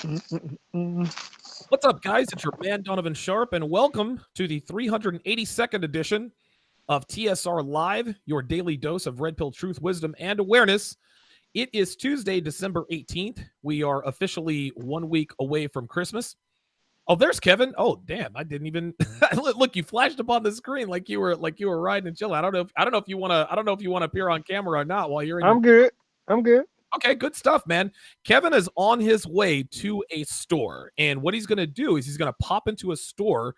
What's up, guys? It's your man, Donovan Sharp, and welcome to the 382nd edition of TSR Live, your daily dose of red pill truth, wisdom, and awareness. It is Tuesday, December 18th. We are officially 1 week away from Christmas. Oh, there's Kevin. Oh, damn! I didn't even look. You flashed up on the screen like you were riding and chilling. I don't know if you want to appear on camera or not while you're in your. I'm good. I'm good. Okay, good stuff, man. Kevin is on his way to a store, and what he's going to do is he's going to pop into a store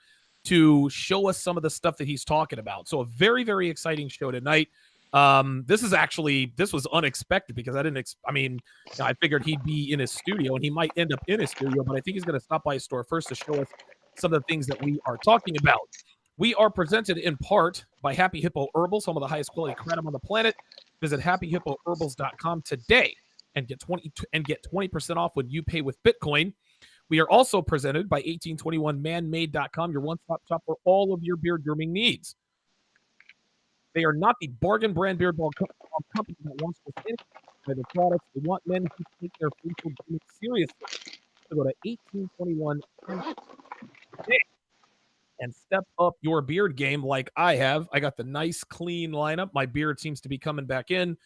to show us some of the stuff that he's talking about. So a very, very exciting show tonight. This was unexpected because I figured he'd be in his studio, and he might end up in his studio, but I think he's going to stop by his store first to show us some of the things that we are talking about. We are presented in part by Happy Hippo Herbals, home of the highest quality kratom on the planet. Visit happyhippoherbals.com today and get 20% off when you pay with Bitcoin. We are also presented by 1821manmade.com, your one-stop shop for all of your beard grooming needs. They are not the bargain brand beard ball company that wants to finish by the products. They want men who take their facial grooming seriously. So go to 1821 and step up your beard game like I have. I got the nice clean lineup. My beard seems to be coming back in.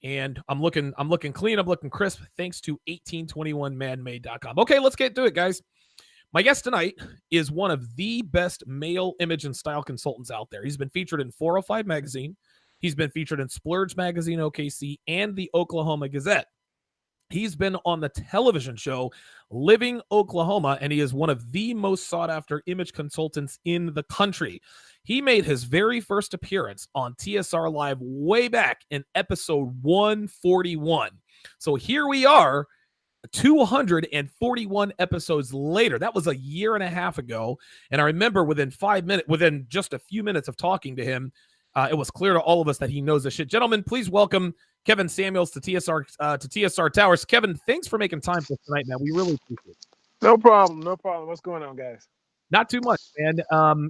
And I'm looking clean. I'm looking crisp thanks to 1821manmade.com. Okay, let's get to it, guys. My guest tonight is one of the best male image and style consultants out there. He's been featured in 405 magazine. He's been featured in Splurge magazine, OKC, and the Oklahoma Gazette. He's been on the television show Living Oklahoma, and he is one of the most sought-after image consultants in the country. He made his very first appearance on TSR Live way back in episode 141. So here we are, 241 episodes later. That was a year and a half ago, and I remember within just a few minutes of talking to him, it was clear to all of us that he knows the shit. Gentlemen, please welcome Kevin Samuels to TSR Towers. Kevin, thanks for making time for us tonight, man. We really appreciate it. No problem. What's going on, guys? Not too much, man.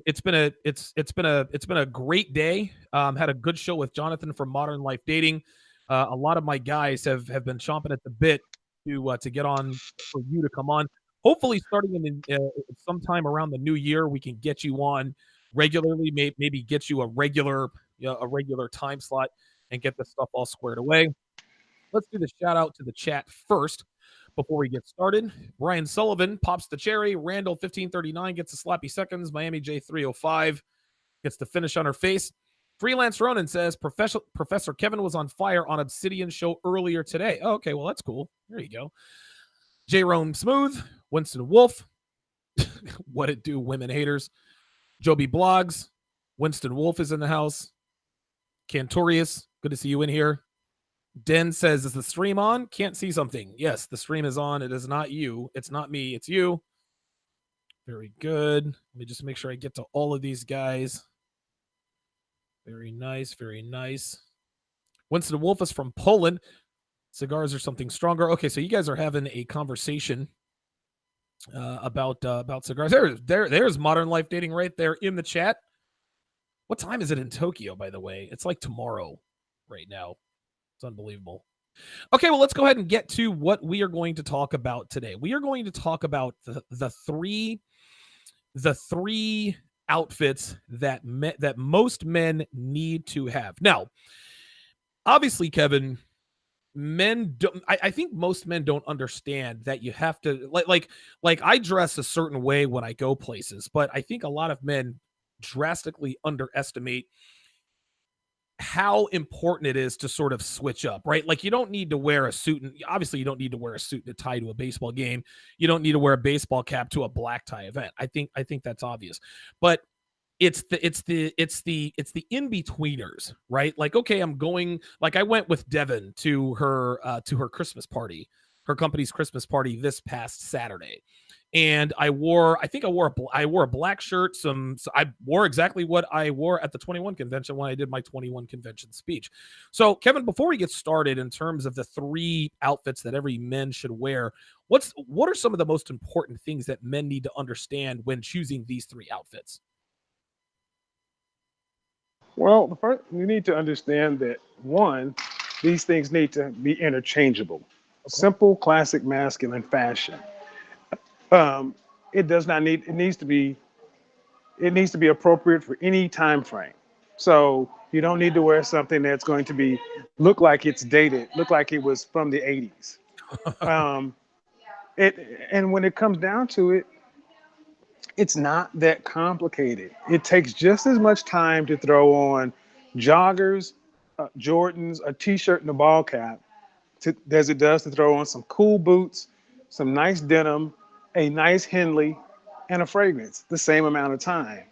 It's been a great day. Had a good show with Jonathan from Modern Life Dating. A lot of my guys have been chomping at the bit to get on for you to come on. Hopefully, starting in sometime around the new year, we can get you on regularly. Maybe get you a regular time slot and get this stuff all squared away. Let's do the shout out to the chat first before we get started. Brian Sullivan pops the cherry. Randall 1539 gets the sloppy seconds. Miami J 305 gets the finish on her face. Freelance Ronan says Professor Kevin was on fire on Obsidian show earlier today. Oh, okay, well that's cool. There you go. J Rome Smooth, Winston Wolf. What it do, women haters. Joby Blogs, Winston Wolf is in the house. Cantorius, good to see you in here. Den says, is the stream on? Can't see something. Yes, the stream is on. It is not you. It's not me. It's you. Very good. Let me just make sure I get to all of these guys. Very nice. Very nice. Winston Wolf is from Poland. Cigars are something stronger. Okay, so you guys are having a conversation about cigars. There's Modern Life Dating right there in the chat. What time is it in Tokyo, by the way? It's like tomorrow right now. It's unbelievable. Okay, well, let's go ahead and get to what we are going to talk about today. We are going to talk about the three outfits that most men need to have. Now, obviously, Kevin, men don't. I think most men don't understand that you have to like I dress a certain way when I go places, but I think a lot of men drastically underestimate how important it is to sort of switch up, right? Like you don't need to wear a suit, and obviously you don't need to wear a suit and a tie to a baseball game. You don't need to wear a baseball cap to a black tie event. I think that's obvious, but it's the in-betweeners, right? Like, okay, I went with Devin to her Christmas party, her company's Christmas party this past Saturday. And I wore a black shirt. I wore exactly what I wore at the 21 convention when I did my 21 convention speech. So, Kevin, before we get started in terms of the three outfits that every man should wear, what are some of the most important things that men need to understand when choosing these three outfits? Well, first, you need to understand that one, these things need to be interchangeable. Okay. simple, classic, masculine fashion. Um, it does not need. It needs to be. It needs to be appropriate for any time frame. So you don't need to wear something that's going to be look like it's dated, look like it was from the 80s. Um, it and when it comes down to it, it's not that complicated. It takes just as much time to throw on joggers, Jordans, a t-shirt, and a ball cap as it does to throw on some cool boots, some nice denim, a nice Henley, and a fragrance. The same amount of time.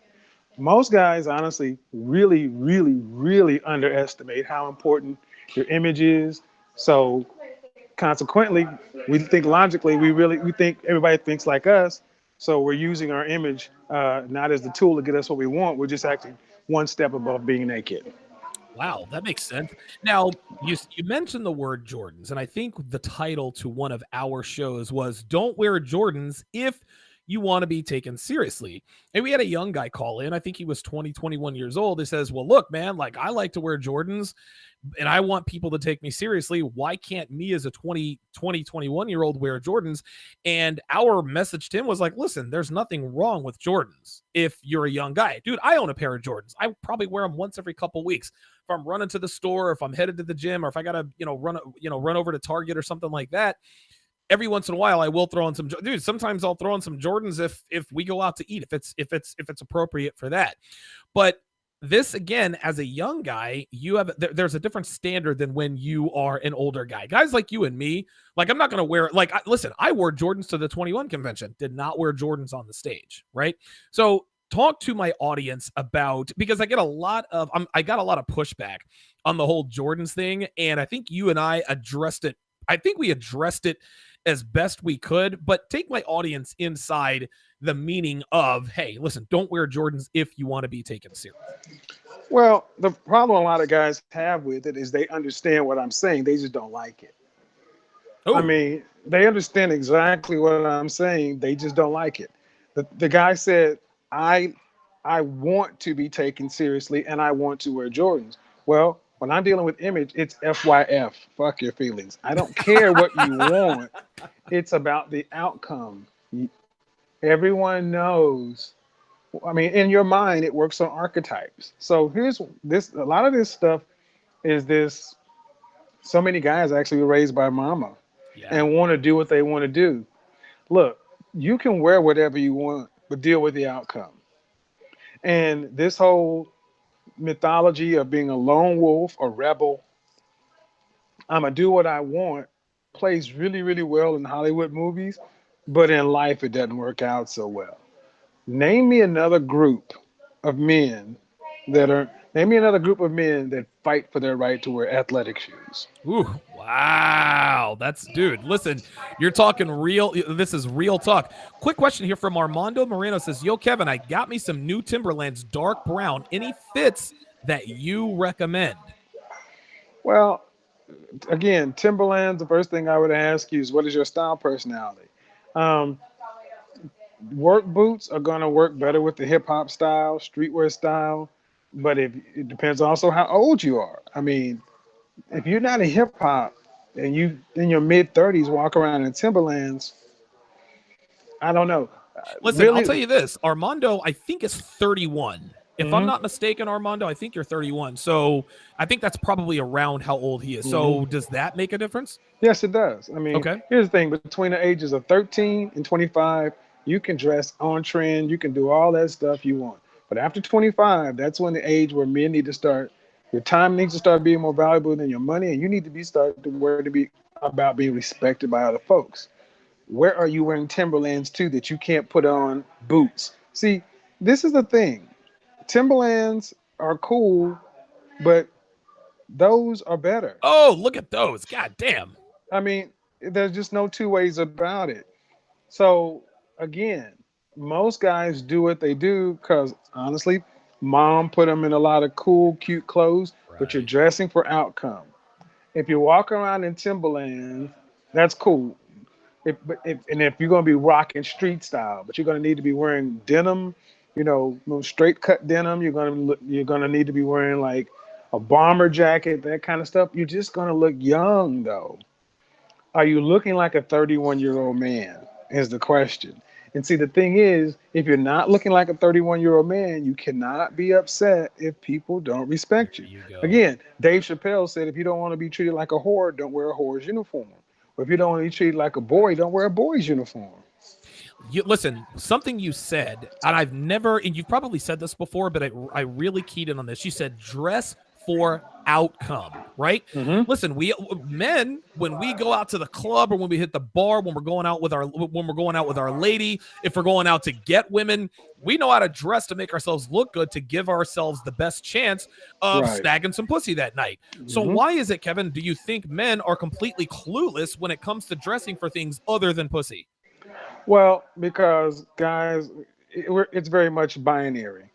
Most guys, honestly, really, really, really underestimate how important your image is. So consequently, we think logically, we think everybody thinks like us. So we're using our image not as the tool to get us what we want. We're just acting one step above being naked. Wow, that makes sense. Now, you mentioned the word Jordans, and I think the title to one of our shows was "Don't Wear Jordans If You Want to Be Taken Seriously." And we had a young guy call in. I think he was 20, 21 years old. He says, "Well, look, man, like I like to wear Jordans and I want people to take me seriously. Why can't me as a 21 year old wear Jordans?" And our message to him was like, listen, there's nothing wrong with Jordans if you're a young guy. Dude, I own a pair of Jordans. I probably wear them once every couple weeks. If I'm running to the store, if I'm headed to the gym, or if I gotta, run over to Target or something like that, every once in a while I will throw on some dude. Sometimes I'll throw on some Jordans if we go out to eat, if it's appropriate for that. But this again, as a young guy, there's a different standard than when you are an older guy. Guys like you and me, like I'm not gonna wear like listen, I wore Jordans to the 21 convention, did not wear Jordans on the stage, right? So talk to my audience about, because I got a lot of pushback on the whole Jordans thing, and I think you and I addressed it. I think we addressed it as best we could, but take my audience inside the meaning of, hey, listen, don't wear Jordans if you want to be taken seriously. Well, the problem a lot of guys have with it is they understand what I'm saying. They just don't like it. I Oh, mean, they understand exactly what I'm saying. They just don't like it. The guy said, I I want to be taken seriously and I want to wear Jordans. Well, when I'm dealing with image, it's FYF. Fuck your feelings. I don't care what you want. It's about the outcome. Everyone knows. I mean, in your mind, it works on archetypes. So here's this a lot of this stuff is this so many guys actually were raised by mama yeah. and want to do what they want to do. Look, you can wear whatever you want, but deal with the outcome. And this whole mythology of being a lone wolf, a rebel, I'm gonna do what I want, plays really, really well in Hollywood movies, but in life it doesn't work out so well. Name me another group of men name me another group of men that fight for their right to wear athletic shoes. Ooh, wow. That's dude. Listen, you're talking real. This is real talk. Quick question here from Armando Moreno says, "Yo, Kevin, I got me some new Timberlands dark brown. Any fits that you recommend?" Well, again, Timberlands, the first thing I would ask you is what is your style personality? Um, Work boots are going to work better with the hip hop style, streetwear style, but if it depends also how old you are. I mean, if you're not a hip hop and you in your mid 30s walk around in Timberlands, I don't know. Listen, I'll Really? tell you this. Armando, I think, is 31. If I'm Hmm. not mistaken, Armando, I think you're 31. So I think that's probably around how old he is. Hmm. So does that make a difference? Yes, it does. I mean, Okay. here's the thing: between the ages of 13 and 25, you can dress on trend, you can do all that stuff you want. But after 25, that's when the age where men need to start. Your time needs to start being more valuable than your money, and you need to be start to where to be about being respected by other folks. Where are you wearing Timberlands too that you can't put on boots? See, this is the thing. Timberlands are cool, but those are better. Oh, look at those. God damn. I mean, there's just no two ways about it. So again, most guys do what they do because honestly, mom put them in a lot of cool, cute clothes, but you're Right. dressing for outcome. If you walk around in Timberland, that's cool. If you're gonna be rocking street style, but you're gonna need to be wearing denim, straight cut denim. You're gonna need to be wearing like a bomber jacket, that kind of stuff. You're just gonna look young though. Are you looking like a 31-year-old man? Is the question. And see, the thing is, if you're not looking like a 31-year-old man, you cannot be upset if people don't There respect you. you go. Again, Dave Chappelle said, if you don't want to be treated like a whore, don't wear a whore's uniform. Or if you don't want to be treated like a boy, don't wear a boy's uniform. You listen, something you said, and I've never, and you've probably said this before, but I really keyed in on this. You said dress for outcome, right? Mm-hmm. Listen, we men, when we go out to the club or when we hit the bar, when we're going out with our lady, if we're going out to get women, we know how to dress to make ourselves look good, to give ourselves the best chance of Right. snagging some pussy that night. So Mm-hmm. why is it, Kevin, do you think men are completely clueless when it comes to dressing for things other than pussy? Well, because guys, it's very much binary.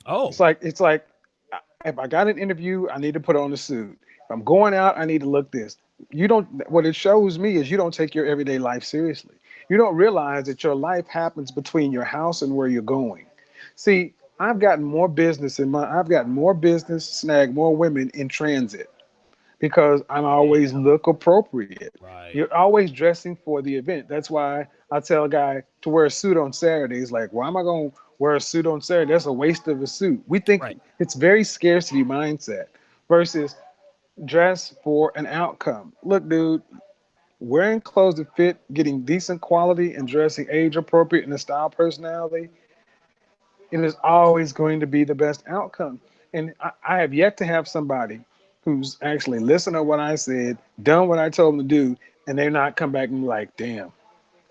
Oh, It's like if I got an interview, I need to put on a suit. If I'm going out, I need to look this. You don't. What it shows me is you don't take your everyday life seriously. You don't realize that your life happens between your house and where you're going. See, I've gotten more business, snagged more women in transit because I'm always yeah, look appropriate. right. You're always dressing for the event. That's why I tell a guy to wear a suit on Saturdays. Like, why am I going to wear a suit on Saturday? That's a waste of a suit. We think Right. it's very scarcity mindset versus dress for an outcome. Look, dude, wearing clothes that fit, getting decent quality, and dressing age appropriate and a style personality, it is always going to be the best outcome. And I have yet to have somebody who's actually listened to what I said, done what I told them to do, and they're not come back and be like, damn,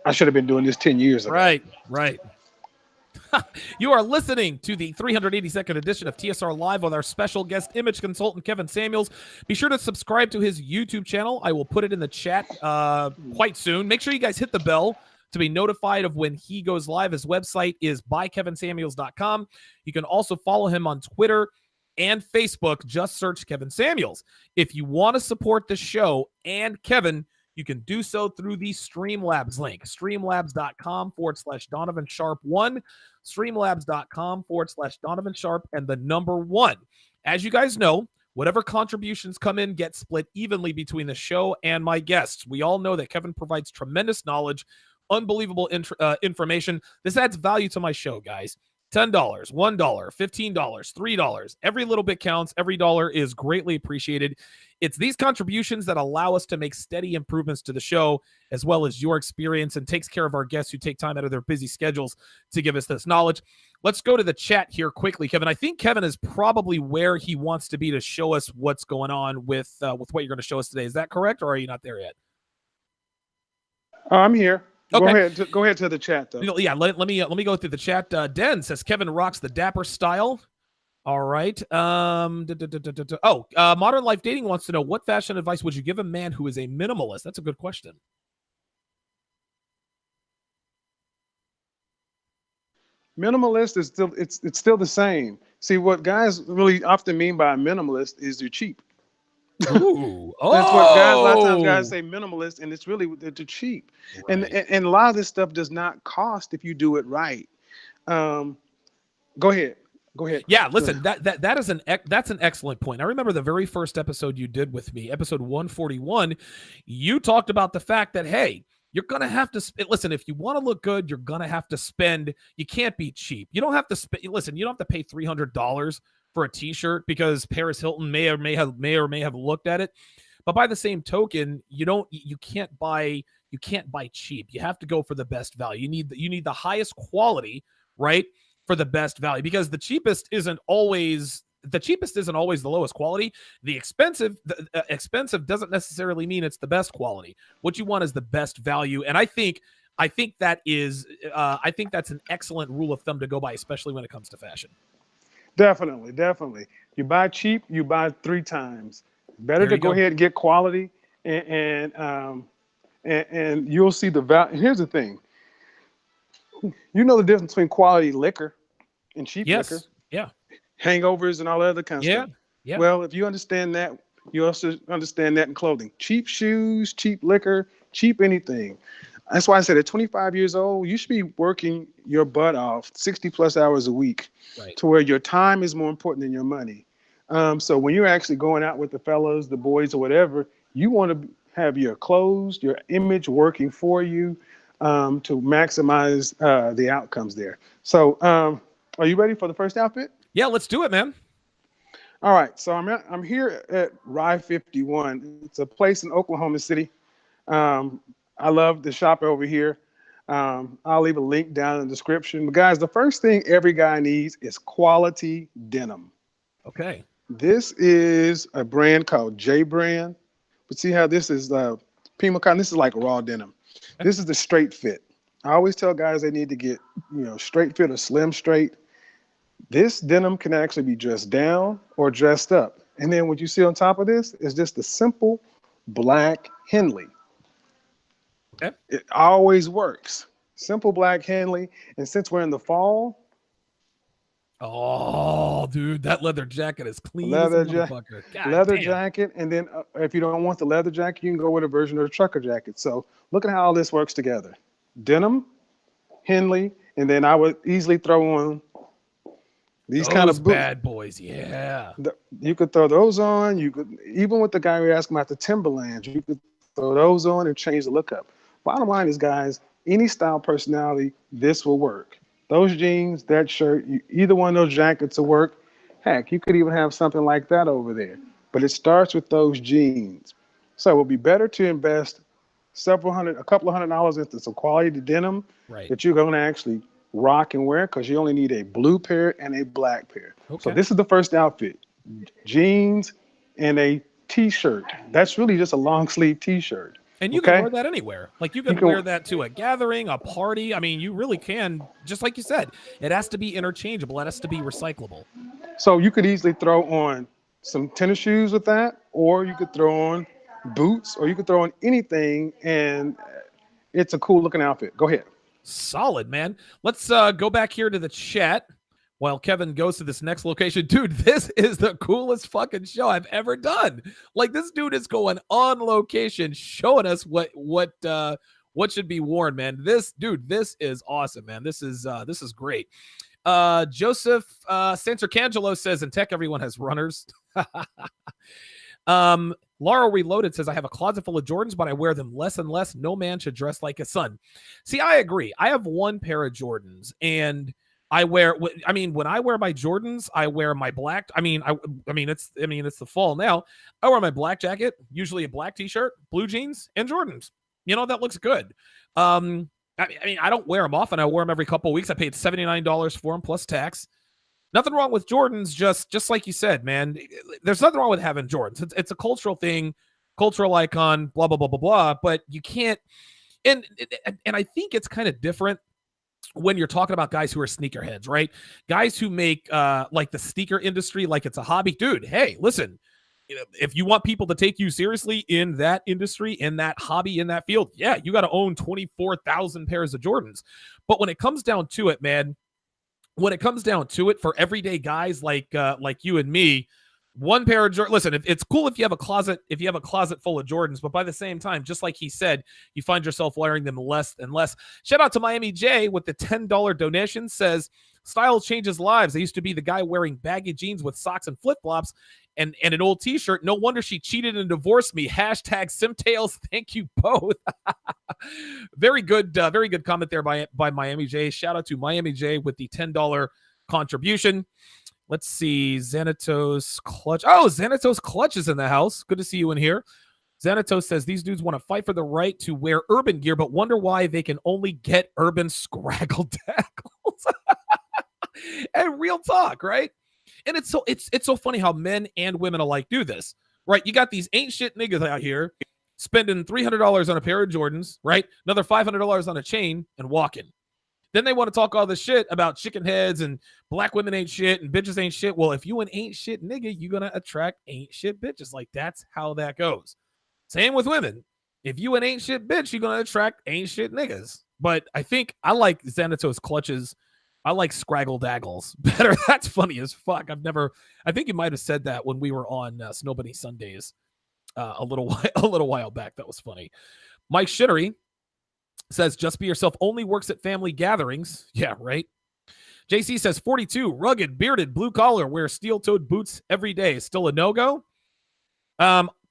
I should have been doing this 10 years ago. Right. Right. You are listening to the 382nd edition of TSR Live with our special guest image consultant, Kevin Samuels. Be sure to subscribe to his YouTube channel. I will put it in the chat quite soon. Make sure you guys hit the bell to be notified of when he goes live. His website is bykevinsamuels.com. You can also follow him on Twitter and Facebook. Just search Kevin Samuels. If you want to support the show and Kevin, you can do so through the Streamlabs link, streamlabs.com/Donovan Sharp 1, streamlabs.com/Donovan Sharp, and the number 1. As you guys know, whatever contributions come in get split evenly between the show and my guests. We all know that Kevin provides tremendous knowledge, unbelievable information. This adds value to my show, guys. $10, $1, $15, $3. Every little bit counts. Every dollar is greatly appreciated. It's these contributions that allow us to make steady improvements to the show, as well as your experience, and takes care of our guests who take time out of their busy schedules to give us this knowledge. Let's go to the chat here quickly, Kevin. I think Kevin is probably where he wants to be to show us what's going on with what you're going to show us today. Is that correct, or are you not there yet? I'm here. Okay. Go ahead to the chat though. Yeah, let me go through the chat. Den says Kevin rocks the dapper style. All right. Modern Life Dating wants to know, what fashion advice would you give a man who is a minimalist? That's a good question. Minimalist is still it's still the same. See, what guys really often mean by a minimalist is they're cheap. Ooh. That's what guys. A lot of times, guys Oh. say minimalist, and it's really they're cheap. And, Right. and a lot of this stuff does not cost if you do it right. Um, go ahead. Go ahead. Yeah, listen, that's an excellent point. I remember the very first episode you did with me, episode 141. You talked about the fact that, hey, you're gonna have to listen. If you want to look good, you're gonna have to spend. You can't be cheap. You don't have to spend. Listen, you don't have to pay $300 for a T-shirt because Paris Hilton may or may have looked at it. But by the same token, you can't buy cheap. You have to go for the best value. You need the highest quality, right, for the best value, because the cheapest isn't always the lowest quality. The expensive doesn't necessarily mean it's the best quality. What you want is the best value, and I think that's an excellent rule of thumb to go by, especially when it comes to fashion. Definitely. You buy cheap, you buy 3 times. Better There to you go go. ahead and get quality, and you'll see the value. Here's the thing: you know the difference between quality liquor and cheap liquor, Yes. Yeah. hangovers, and all that other kind of Yeah. stuff. Yeah. Well, if you understand that, you also understand that in clothing. Cheap shoes, cheap liquor, cheap anything. That's why I said at 25 years old, you should be working your butt off 60 plus hours a week Right. to where your time is more important than your money. So when you're actually going out with the fellas, the boys, or whatever, you want to. have your clothes, your image working for you to maximize the outcomes there. So, are you ready for the first outfit? Yeah, let's do it, man. All right. So I'm here at Rye 51. It's a place in Oklahoma City. I love the shop over here. I'll leave a link down in the description. But guys, the first thing every guy needs is quality denim. Okay. This is a brand called J Brand. But see how this is Pea Coat. This is like raw denim. This is the straight fit. I always tell guys they need to get straight fit or slim straight. This denim can actually be dressed down or dressed up. And then what you see on top of this is just a simple black Henley. Okay. It always works. Simple black Henley. And since we're in the fall, oh, dude, that leather jacket is clean leather, as a motherfucker. leather damn. jacket. And then if you don't want the leather jacket, you can go with a version of the trucker jacket. So look at how all this works together. Denim, Henley, and then I would easily throw on these kind of boots. Bad boys, yeah. You could throw those on. You could, even with the guy we asked about the Timberlands, you could throw those on and change the look up. Bottom line is, guys, any style personality, this will work. Those jeans, that shirt, either one of those jackets will work. Heck, you could even have something like that over there. But it starts with those jeans. So it would be better to invest a couple of $100 into some quality denim that you're going to actually rock and wear, because you only need a blue pair and a black pair. Okay. So this is the first outfit: jeans and a t-shirt. That's really just a long sleeve t-shirt. And you can wear that anywhere. Like you can wear that to a gathering, a party. I mean, you really can. Just like you said, it has to be interchangeable. It has to be recyclable. So you could easily throw on some tennis shoes with that, or you could throw on boots, or you could throw on anything, and it's a cool looking outfit. Go ahead. Solid, man. Let's go back here to the chat while Kevin goes to this next location. Dude, this is the coolest fucking show I've ever done. Like, this dude is going on location showing us what should be worn, man. This is awesome, man. This is great. Joseph Sansercangelo says, in tech everyone has runners. Laurel Reloaded says, I have a closet full of Jordans, but I wear them less and less. No man should dress like a son. See, I agree. I have one pair of Jordans, and when I wear my Jordans, I wear my black. It's the fall now. I wear my black jacket, usually a black t-shirt, blue jeans, and Jordans. That looks good. I don't wear them often. I wear them every couple of weeks. I paid $79 for them plus tax. Nothing wrong with Jordans, just like you said, man. There's nothing wrong with having Jordans. It's a cultural thing, cultural icon, blah, blah, blah, blah, blah. But you can't, and I think it's kind of different when you're talking about guys who are sneakerheads, right? Guys who make like the sneaker industry like it's a hobby. Dude, hey, listen, if you want people to take you seriously in that industry, in that hobby, in that field, yeah, you got to own 24,000 pairs of Jordans. But when it comes down to it, man, for everyday guys like you and me, one pair of Jordans. Listen, it's cool if you have a closet full of Jordans, but by the same time, just like he said, you find yourself wearing them less and less. Shout out to Miami J with the $10 donation. Says, style changes lives. I used to be the guy wearing baggy jeans with socks and flip-flops and an old t-shirt. No wonder she cheated and divorced me. Hashtag Simtails. Thank you both. Very good comment there by Miami J. Shout out to Miami J with the $10 contribution. Let's see. Xanatos Clutch. Oh, Xanatos Clutch is in the house. Good to see you in here. Xanatos says, these dudes want to fight for the right to wear urban gear, but wonder why they can only get urban scraggle tackles. And real talk, right? And it's so funny how men and women alike do this, right? You got these ain't shit niggas out here spending $300 on a pair of Jordans, right? Another $500 on a chain and walking. Then they want to talk all this shit about chicken heads and black women ain't shit and bitches ain't shit. Well, if you an ain't shit nigga, you're going to attract ain't shit bitches. Like, that's how that goes. Same with women. If you an ain't shit bitch, you're going to attract ain't shit niggas. But I think I like Xanatos Clutches. I like Scraggle Daggles better. That's funny as fuck. I think you might have said that when we were on Snow Bunny Sundays a little while back. That was funny. Mike Shittery says, just be yourself, only works at family gatherings. Yeah, right. JC says, 42, rugged, bearded, blue collar, wear steel-toed boots every day. Still a no-go?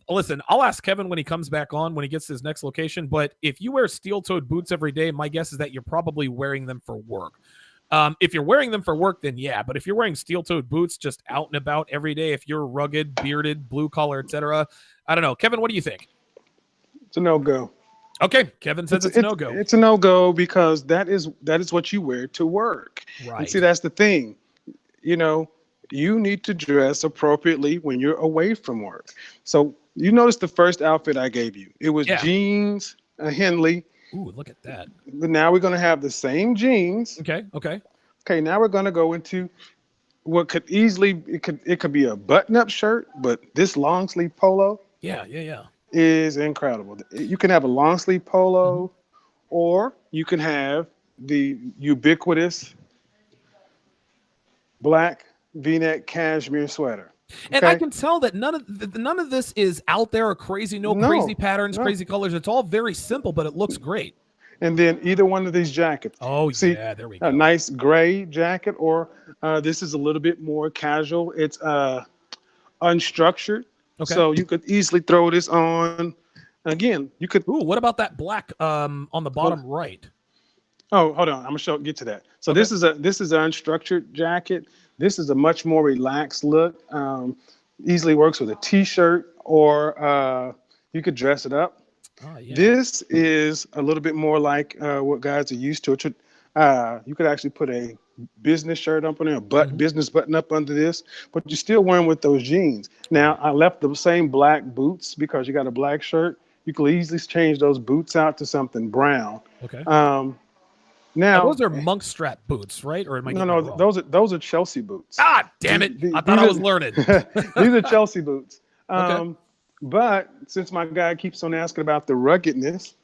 Listen, I'll ask Kevin when he comes back on, when he gets to his next location. But if you wear steel-toed boots every day, my guess is that you're probably wearing them for work. If you're wearing them for work, then yeah. But if you're wearing steel-toed boots just out and about every day, if you're rugged, bearded, blue collar, etc., I don't know. Kevin, what do you think? It's a no-go. Okay, Kevin says it's a no-go. It's a no-go because that is what you wear to work. Right. And see, that's the thing. You know, you need to dress appropriately when you're away from work. So you notice the first outfit I gave you. It was jeans, a Henley. Ooh, look at that. But now we're going to have the same jeans. Okay. Okay, now we're going to go into what could easily, it could be a button-up shirt, but this long sleeve polo. Yeah. Is incredible. You can have a long sleeve polo, or you can have the ubiquitous black V-neck cashmere sweater. Okay? And I can tell that none of this is out there or crazy. No crazy patterns, crazy colors. It's all very simple, but it looks great. And then either one of these jackets. Oh, see, yeah, there we go. A nice gray jacket, or this is a little bit more casual. It's unstructured. Okay. So you could easily throw this on. Again, you could. Ooh, what about that black on the bottom right? Oh, hold on. I'm gonna get to that. So this is an unstructured jacket. This is a much more relaxed look. Easily works with a t-shirt, or you could dress it up. Oh, yeah. This is a little bit more like what guys are used to. You could actually put a business shirt up on there, business button up under this, but you're still wearing with those jeans. Now, I left the same black boots because you got a black shirt. You could easily change those boots out to something brown. Okay. Now those are monk strap boots, right? Or am I no, those are Chelsea boots. Ah, damn it! I thought I was learning. These are Chelsea boots. But since my guy keeps on asking about the ruggedness,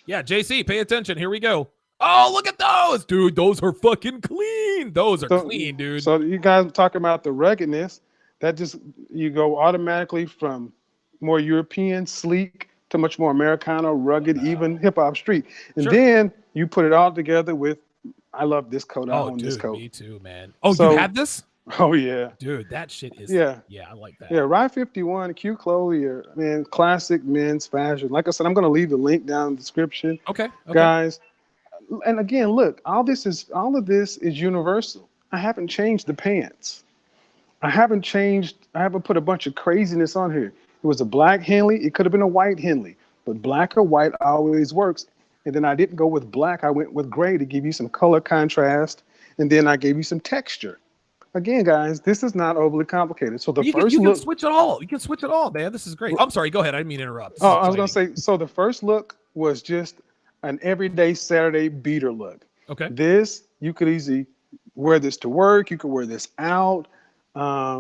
yeah, JC, pay attention. Here we go. Oh, look at those, dude. Those are fucking clean. Those are clean, dude. So you guys talking about the ruggedness, that just, you go automatically from more European, sleek, to much more Americano, rugged, even hip hop street. And then you put it all together with, I love this coat. I own this coat. Me too, man. Oh, so, you had this? Oh yeah. Dude, that shit is, yeah, I like that. Yeah, Rye 51, Q Clothier, man, classic men's fashion. Like I said, I'm going to leave the link down in the description. Okay. Guys. And again, look, all of this is universal. I haven't changed the pants. I haven't put a bunch of craziness on here. It was a black Henley. It could have been a white Henley, but black or white always works. And then I didn't go with black. I went with gray to give you some color contrast. And then I gave you some texture. Again, guys, this is not overly complicated. So you can switch it all. You can switch it all, man. This is great. I'm sorry. Go ahead. I didn't mean to interrupt. I was going to say, so the first look was just an everyday Saturday beater look. Okay. This, you could easily wear this to work. You could wear this out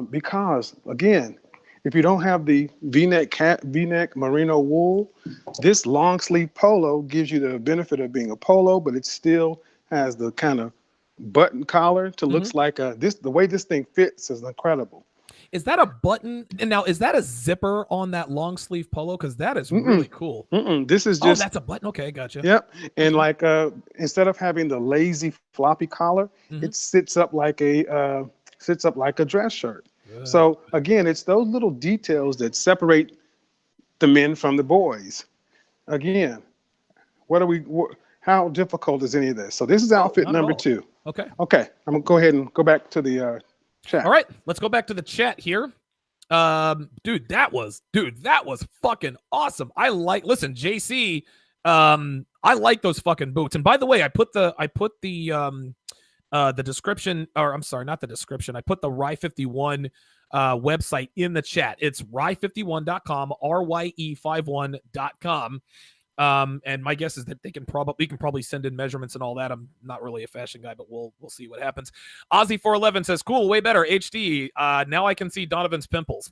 because, again, if you don't have the V-neck merino wool, this long sleeve polo gives you the benefit of being a polo, but it still has the kind of button collar to looks like the way this thing fits is incredible. Is that a button? And now, is that a zipper on that long sleeve polo? Because that is really cool. This is just. Oh, that's a button. Okay, gotcha. Yep. And like instead of having the lazy floppy collar, it sits up like a dress shirt. Good. So again, it's those little details that separate the men from the boys. Again, how difficult is any of this? So this is outfit number 2. Okay. Okay. I'm gonna go ahead and go back to the chat. All right, let's go back to the chat here. Dude, that was fucking awesome. Listen, JC, I like those fucking boots. And by the way, I put the description, or I'm sorry, not the description. I put the Rye 51 website in the chat. It's rye51.com, RYE51.com. And my guess is that we can probably send in measurements and all that. I'm not really a fashion guy, but we'll see what happens. Ozzy411 says, cool, way better, HD. Now I can see Donovan's pimples.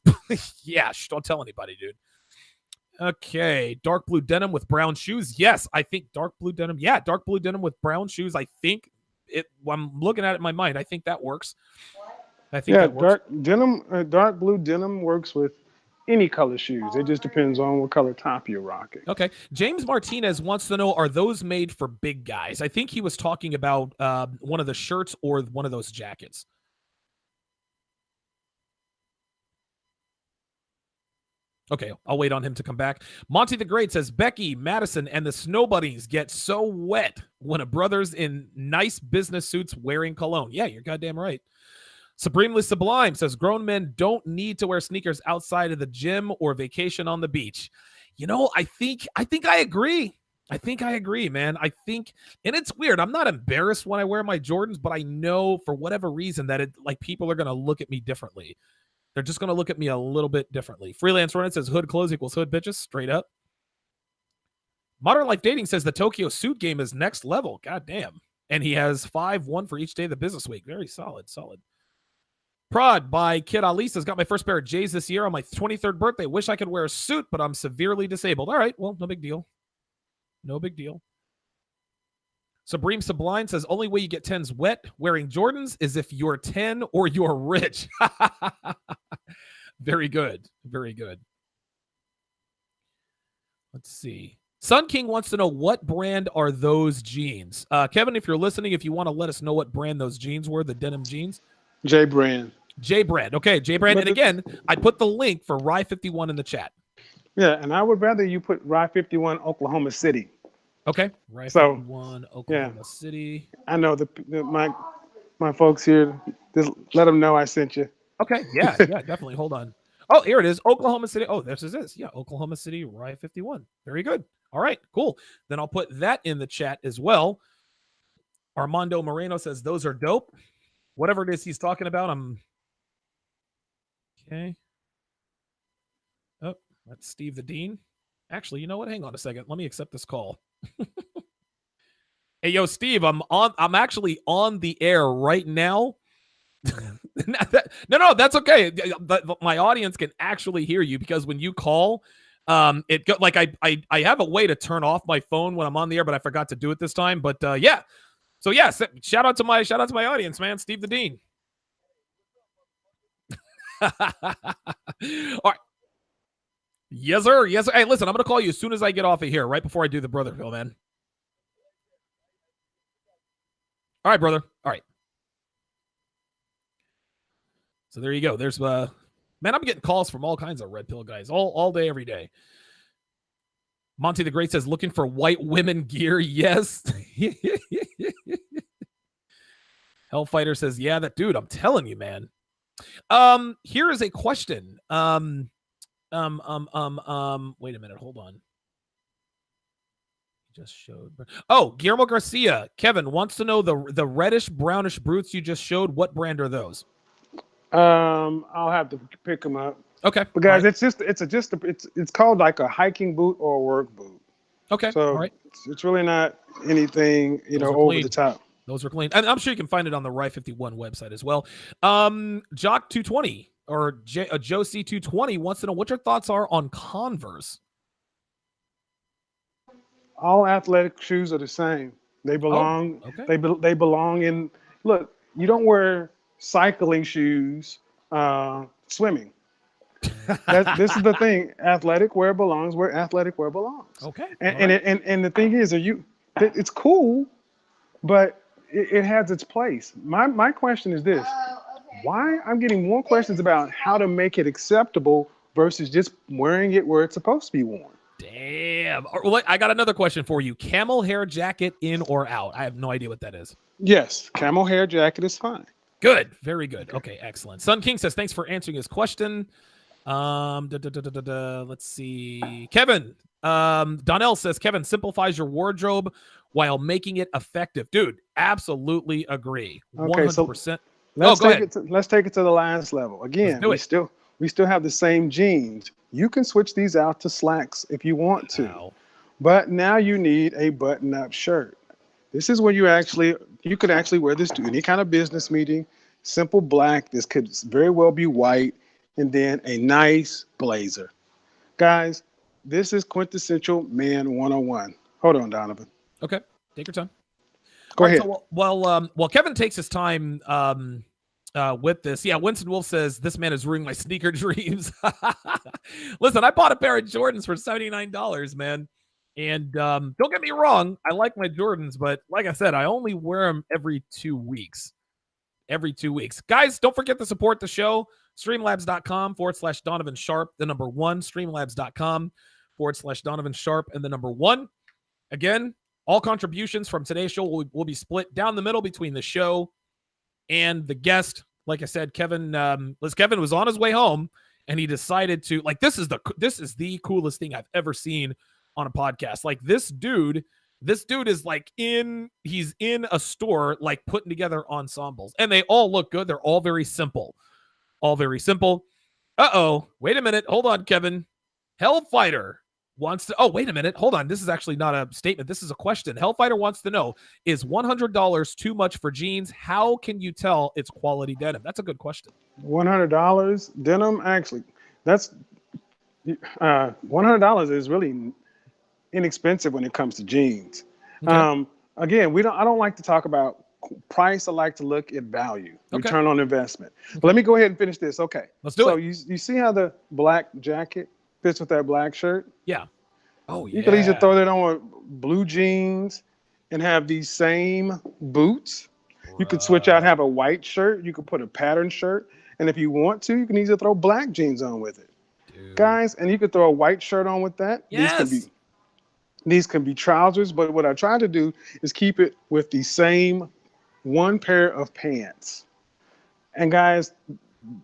Yeah, don't tell anybody, dude. Okay, dark blue denim with brown shoes. Yes, I think dark blue denim. Yeah, dark blue denim with brown shoes. I think I'm looking at it in my mind. I think that works. Dark blue denim works with any color shoes. It just depends on what color top you're rocking. Okay. James Martinez wants to know, are those made for big guys? I think he was talking about one of the shirts or one of those jackets. Okay, I'll wait on him to come back. Monty the Great says, Becky, Madison, and the Snow Bunnies get so wet when a brother's in nice business suits wearing cologne. Yeah, you're goddamn right. Supremely Sublime says, grown men don't need to wear sneakers outside of the gym or vacation on the beach. You know, I think I agree. I think I agree, man. I think, and it's weird. I'm not embarrassed when I wear my Jordans, but I know for whatever reason that people are going to look at me differently. They're just going to look at me a little bit differently. Freelance Runner says hood clothes equals hood bitches. Straight up. Modern Life Dating says the Tokyo suit game is next level. God damn. And he has 5, 1 for each day of the business week. Very solid. Prod by Kid Ali says, got my first pair of J's this year on my 23rd birthday. Wish I could wear a suit, but I'm severely disabled. All right. Well, no big deal. Supreme Sublime says, only way you get 10s wet wearing Jordans is if you're 10 or you're rich. Very good. Let's see. Sun King wants to know, what brand are those jeans? Kevin, if you're listening, if you want to let us know what brand those jeans were, the denim jeans. J Brand. Okay, J Brand. And again, I put the link for Rye 51 in the chat. Yeah, and I would rather you put Rye 51 Oklahoma City. Okay. Rye 51 Oklahoma City. I know my folks here, just let them know I sent you. Okay. Yeah, definitely. Hold on. Oh, here it is. Oklahoma City. Oh, this is this. Yeah, Oklahoma City, Rye 51. Very good. All right, cool. Then I'll put that in the chat as well. Armando Moreno says those are dope. Whatever it is he's talking about, I'm okay. Oh, that's Steve the Dean. Actually, you know what? Hang on a second. Let me accept this call. Hey, yo, Steve, I'm actually on the air right now. No, that's okay. My audience can actually hear you, because when you call, I have a way to turn off my phone when I'm on the air, but I forgot to do it this time. But yeah. So yes, shout out to my audience, man. Steve the Dean. All right. Yes, sir. Hey, listen, I'm gonna call you as soon as I get off of here, right before I do the brother pill, man. All right, brother. All right. So there you go. There's man, I'm getting calls from all kinds of red pill guys all day, every day. Monty the Great says, looking for white women gear. Yes. Hellfighter says, yeah, that dude, I'm telling you, man. Here is a question. Wait a minute. Hold on. Just showed. Oh, Guillermo Garcia. Kevin wants to know the reddish brownish brutes you just showed. What brand are those? I'll have to pick them up. Okay. But guys, right. It's called like a hiking boot or a work boot. Okay. So all right. It's really not anything, over the top. Those are clean. And I'm sure you can find it on the Rye 51 website as well. Jock 220 or Joe C220 wants to know what your thoughts are on Converse. All athletic shoes are the same. They belong. Oh, okay. They belong in. Look, you don't wear cycling shoes swimming. This is the thing. Athletic wear belongs where athletic wear belongs. Okay. And the thing is, it's cool, but it has its place. My question is this: why I'm getting more questions about how to make it acceptable versus just wearing it where it's supposed to be worn. Damn. Well, I got another question for you. Camel hair jacket in or out? I have no idea what that is. Yes, camel hair jacket is fine. Good. Very good. Okay, excellent. Sun King says, thanks for answering his question. Let's see. Kevin. Donnell says, Kevin simplifies your wardrobe while making it effective. Dude, absolutely agree. 100%. So let's take it to the last level. Again, we still have the same jeans. You can switch these out to slacks if you want to. Wow. But now you need a button-up shirt. This is where you could actually wear this to any kind of business meeting. Simple black. This could very well be white. And then a nice blazer. Guys, this is quintessential man 101. Hold on, Donovan. Okay. Take your time. Go ahead. So, while Kevin takes his time with this, yeah, Winston Wolf says, this man is ruining my sneaker dreams. Listen, I bought a pair of Jordans for $79, man. And don't get me wrong, I like my Jordans, but like I said, I only wear them every 2 weeks. every 2 weeks. Guys, don't forget to support the show. Streamlabs.com/Donovan Sharp, the number 1. Streamlabs.com/Donovan Sharp, and the number 1. Again, all contributions from today's show will be split down the middle between the show and the guest. Like I said, Kevin was on his way home, and he decided to, like, this is the coolest thing I've ever seen on a podcast. Like, this dude is like he's in a store, like, putting together ensembles, and they all look good. They're all very simple. Wait a minute. Hold on, Kevin. Hellfighter wants to, wait a minute. Hold on. This is actually not a statement. This is a question. Hellfighter wants to know, is $100 too much for jeans? How can you tell it's quality denim? That's a good question. $100 denim, actually, that's $100 is really inexpensive when it comes to jeans. Okay. Again, I don't like to talk about price. I like to look at value, return on investment. Okay. But let me go ahead and finish this. Okay. Let's do it. So you see how the black jacket fits with that black shirt? Yeah. Oh, yeah. You could easily throw that on with blue jeans and have these same boots. You could switch out, have a white shirt. You could put a patterned shirt. And if you want to, you can easily throw black jeans on with it. Dude. Guys, and you could throw a white shirt on with that. Yes. These can be trousers, but what I try to do is keep it with the same one pair of pants. And guys,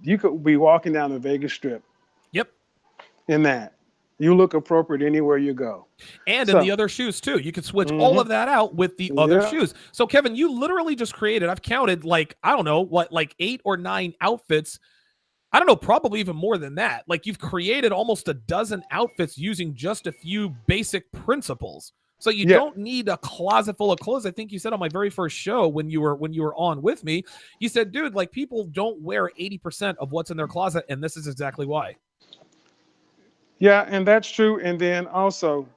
you could be walking down the Vegas Strip. Yep. In that. You look appropriate anywhere you go. And in the other shoes, too. You can switch all of that out with the other shoes. So, Kevin, you literally just created, I've counted, like, I don't know, like 8 or 9 outfits. I don't know, probably even more than that. Like, you've created almost a dozen outfits using just a few basic principles. So you don't need a closet full of clothes. I think you said on my very first show when you were on with me, you said, dude, like, people don't wear 80% of what's in their closet, and this is exactly why. Yeah, and that's true. And then also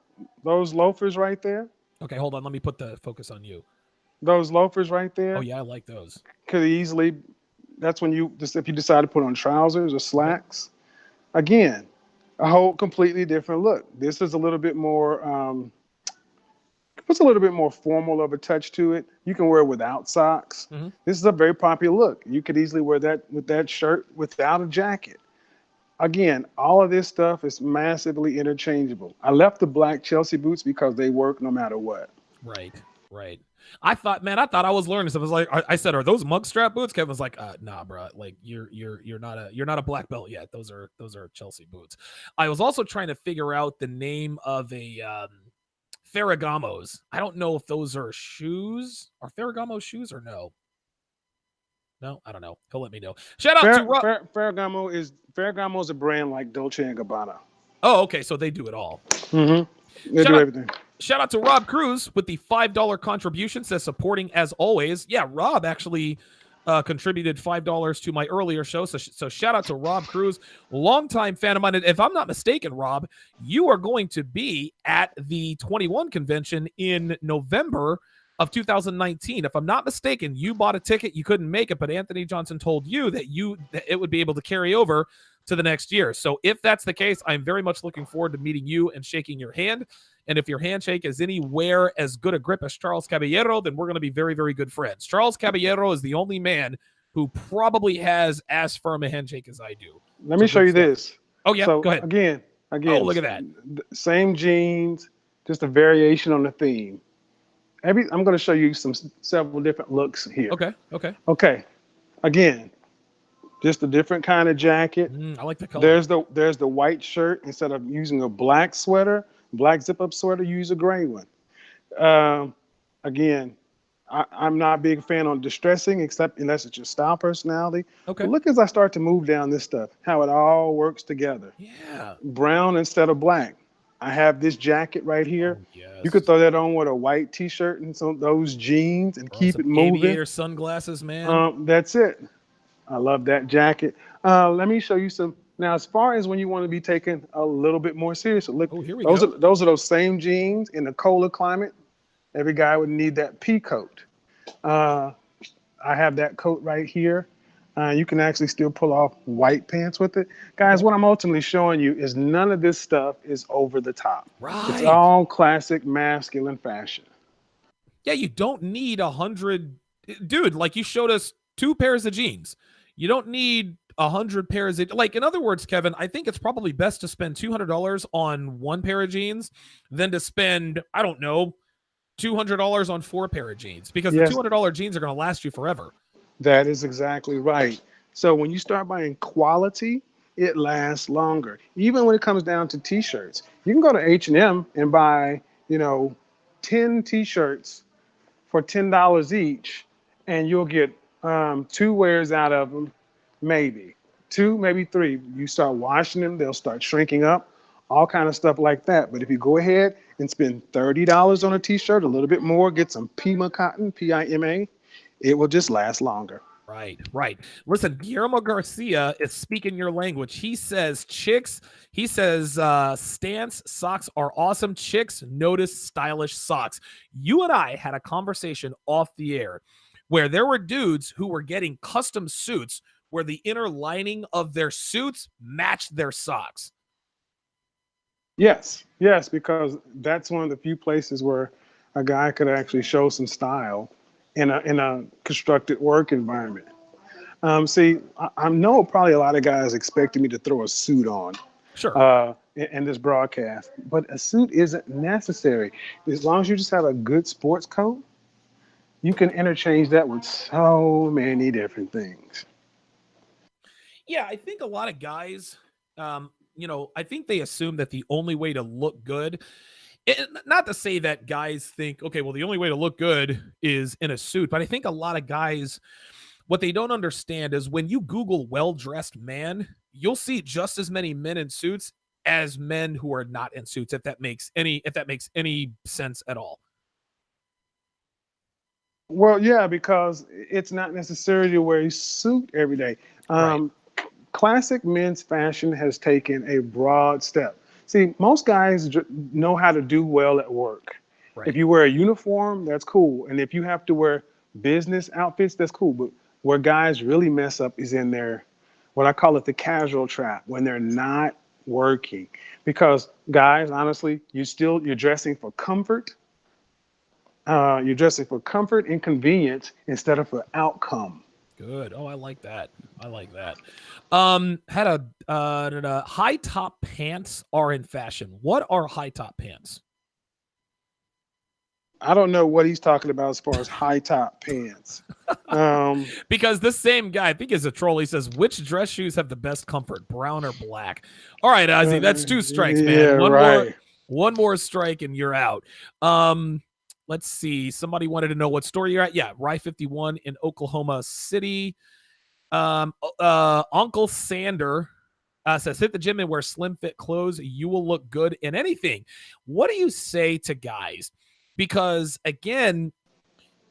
those loafers right there. Okay, hold on. Let me put the focus on you. Those loafers right there. Oh, yeah, I like those. Could easily, that's when if you decide to put on trousers or slacks. Again, a whole completely different look. This is a little bit more, puts a little bit more formal of a touch to it. You can wear it without socks. Mm-hmm. This is a very popular look. You could easily wear that with that shirt without a jacket. Again, all of this stuff is massively interchangeable. I left the black Chelsea boots because they work no matter what. Right. I thought I was learning stuff. I was like, I said, are those mug strap boots? Kevin was like, nah, bro. Like, you're not a black belt yet. Those are Chelsea boots. I was also trying to figure out the name of a Ferragamos. I don't know if those are shoes. Are Ferragamo shoes or no? No, I don't know. He'll let me know. Shout out to Rob. Ferragamo is a brand like Dolce & Gabbana. Oh, okay. So they do it all. Mm-hmm. They do everything. Shout out to Rob Cruz with the $5 contribution. Says supporting as always. Yeah, Rob actually contributed $5 to my earlier show. So shout out to Rob Cruz, longtime fan of mine. If I'm not mistaken, Rob, you are going to be at the 21 convention in November of 2019. If I'm not mistaken, you bought a ticket, you couldn't make it, but Anthony Johnson told you that it would be able to carry over to the next year. So if that's the case, I'm very much looking forward to meeting you and shaking your hand. And if your handshake is anywhere as good a grip as Charles Caballero, then we're going to be very, very good friends. Charles Caballero is the only man who probably has as firm a handshake as I do. Let me show you this. Oh, yeah, go ahead. Again. Oh, look at that. Same jeans, just a variation on the theme. I'm going to show you several different looks here. Okay. Again, just a different kind of jacket. I like the color. There's the white shirt. Instead of using a black sweater, black zip-up sweater, use a gray one. Again, I'm not a big fan on distressing, except unless it's your style personality. Okay. But look as I start to move down this stuff, how it all works together. Yeah. Brown instead of black. I have this jacket right here. Oh, yes. You could throw that on with a white T-shirt and those jeans and keep it moving. Aviator sunglasses, man. That's it. I love that jacket. Let me show you some. Now, as far as when you want to be taken a little bit more seriously, look, here we go. Those are those same jeans in the colder climate. Every guy would need that pea coat. I have that coat right here. You can actually still pull off white pants with it. Guys, what I'm ultimately showing you is none of this stuff is over the top. Right. It's all classic masculine fashion. Yeah, you don't need 100. Dude, like you showed us 2 pairs of jeans. You don't need 100 pairs of, like, in other words, Kevin, I think it's probably best to spend $200 on 1 pair of jeans than to spend, I don't know, $200 on 4 pair of jeans, because the Yes, $200 jeans are going to last you forever. that is exactly right. So when you start buying quality, it lasts longer. Even when it comes down to t-shirts, you can go to H&M and buy, 10 t-shirts for $10 each, and you'll get 2 wears out of them, maybe 2, maybe 3. You start washing them, they'll start shrinking up, all kind of stuff like that. But if you go ahead and spend $30 on a t-shirt, a little bit more, get some Pima cotton, Pima, it will just last longer. Right, right. Listen, Guillermo Garcia is speaking your language. He says Stance socks are awesome. Chicks notice stylish socks. You and I had a conversation off the air where there were dudes who were getting custom suits where the inner lining of their suits matched their socks. Yes, because that's one of the few places where a guy could actually show some style in a constructed work environment. See, I know probably a lot of guys expected me to throw a suit on Sure. in this broadcast, but a suit isn't necessary. As long as you just have a good sports coat, you can interchange that with so many different things. Yeah, I think a lot of guys, I think they assume that the only way to look good, not to say that guys think, okay, well, the only way to look good is in a suit, but I think a lot of guys, what they don't understand is when you Google well-dressed man, you'll see just as many men in suits as men who are not in suits, if that makes any sense at all. Well, yeah, because it's not necessary to wear a suit every day. Right, Classic men's fashion has taken a broad step. See, most guys know how to do well at work. If right. you wear a uniform, that's cool. And if you have to wear business outfits, that's cool. But where guys really mess up is in their, what I call it, the casual trap, when they're not working. Because guys, honestly, you're dressing for comfort. You're dressing for comfort and convenience instead of for outcome. Good. Oh, I like that. I like that. Had high top pants are in fashion. What are high top pants? I don't know what he's talking about as far as high top pants. Um, Because this same guy, I think is a troll. He says, which dress shoes have the best comfort, brown or black? All right, Ozzy, that's 2 strikes, yeah, man. right. One more strike and you're out. Let's see. Somebody wanted to know what store you're at. Yeah, Rye 51 in Oklahoma City. Uncle Sander says, hit the gym and wear slim fit clothes. You will look good in anything. What do you say to guys? Because again,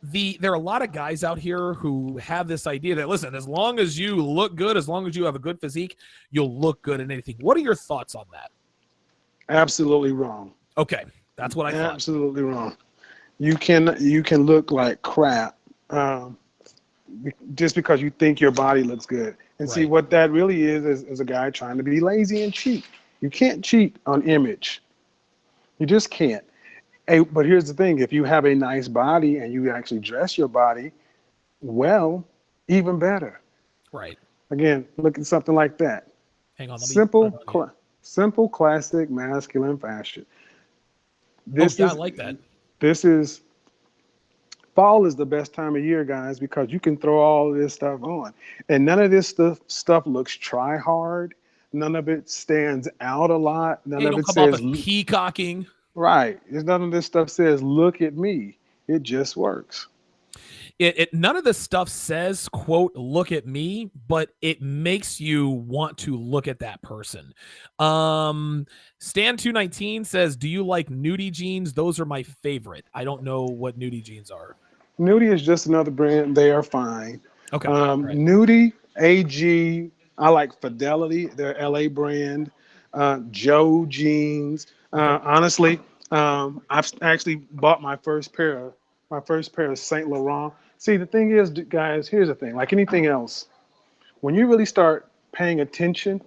there are a lot of guys out here who have this idea that, listen, as long as you look good, as long as you have a good physique, you'll look good in anything. What are your thoughts on that? Absolutely wrong. Okay, that's what I thought. Absolutely wrong. You can look like crap just because you think your body looks good. And see, Right. what that really is a guy trying to be lazy and cheat. You can't cheat on image. You just can't. Hey, but here's the thing: if you have a nice body and you actually dress your body well, even better. Right. Again, look at something like that. Hang on. Let me Simple, unmute. simple, classic, masculine fashion. Oh, This yeah, I is like that. this is fall is the best time of year, guys, because you can throw all this stuff on, and none of this stuff looks try hard. None of it stands out a lot. Yeah, None you of don't it come off says as peacocking. right. There's none of this stuff says look at me. It just works. None of this stuff says, quote, look at me, but it makes you want to look at that person. Stan 219 says, do you like Nudie Jeans? Those are my favorite. I don't know what Nudie Jeans are. Nudie is just another brand. They are fine. Okay. Right. Nudie, AG, I like Fidelity, their LA brand. Joe Jeans. Okay. Honestly, I've actually bought my first pair of Saint Laurent. See, the thing is, guys, here's the thing. Like anything else, when you really start paying attention,